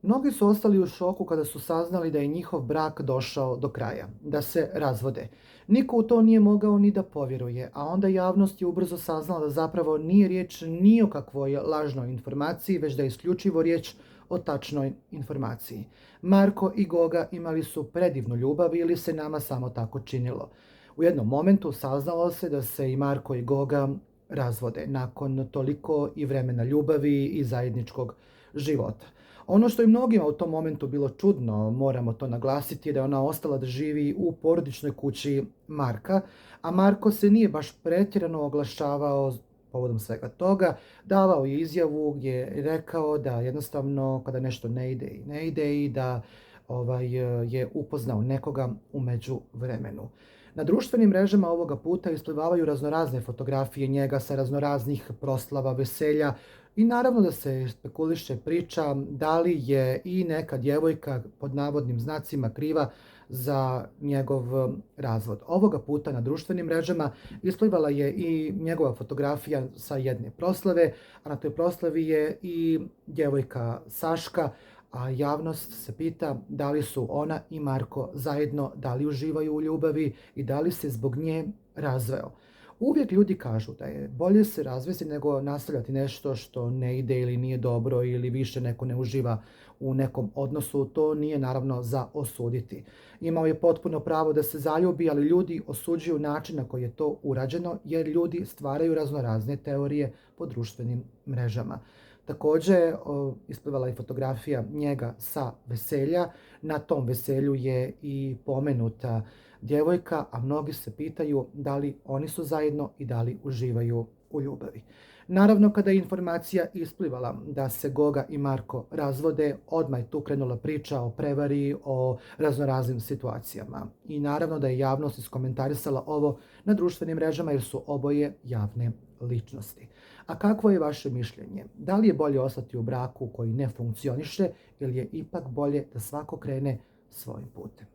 Mnogi su ostali u šoku kada su saznali da je njihov brak došao do kraja, da se razvode. Niko u to nije mogao ni da povjeruje, a onda javnost je ubrzo saznala da zapravo nije riječ ni o kakvoj lažnoj informaciji, već da je isključivo riječ o tačnoj informaciji. Marko i Goga imali su predivnu ljubav ili se nama samo tako činilo. U jednom momentu saznalo se da se i Marko i Goga razvode nakon toliko i vremena ljubavi i zajedničkog života. Ono što je mnogima u tom momentu bilo čudno, moramo to naglasiti, je da je ona ostala da živi u porodičnoj kući Marka, a Marko se nije baš pretjerano oglašavao povodom svega toga, davao je izjavu gdje je rekao da jednostavno kada nešto ne ide i da je upoznao nekoga u međuvremenu. Na društvenim mrežama ovoga puta isplivavaju raznorazne fotografije njega sa raznoraznih proslava, veselja i naravno da se spekuliše priča da li je i neka djevojka pod navodnim znacima kriva za njegov razvod. Ovoga puta na društvenim mrežama isplivala je i njegova fotografija sa jedne proslave, a na toj proslavi je i djevojka Saška, a javnost se pita da li su ona i Marko zajedno, da li uživaju u ljubavi i da li se zbog nje razveo. Uvijek ljudi kažu da je bolje se razvesti nego nastavljati nešto što ne ide ili nije dobro ili više neko ne uživa u nekom odnosu. To nije naravno za osuditi. Imao je potpuno pravo da se zaljubi, ali ljudi osuđuju način na koji je to urađeno jer ljudi stvaraju raznorazne teorije po društvenim mrežama. Također isplivala je fotografija njega sa veselja. Na tom veselju je i pomenuta djevojka, a mnogi se pitaju da li oni su zajedno i da li uživaju u ljubavi. Naravno, kada je informacija isplivala da se Goga i Marko razvode, odmah je tu krenula priča o prevari, o raznoraznim situacijama. I naravno da je javnost iskomentarisala ovo na društvenim mrežama jer su oboje javne ličnosti. A kakvo je vaše mišljenje? Da li je bolje ostati u braku koji ne funkcioniše ili je ipak bolje da svako krene svojim putem?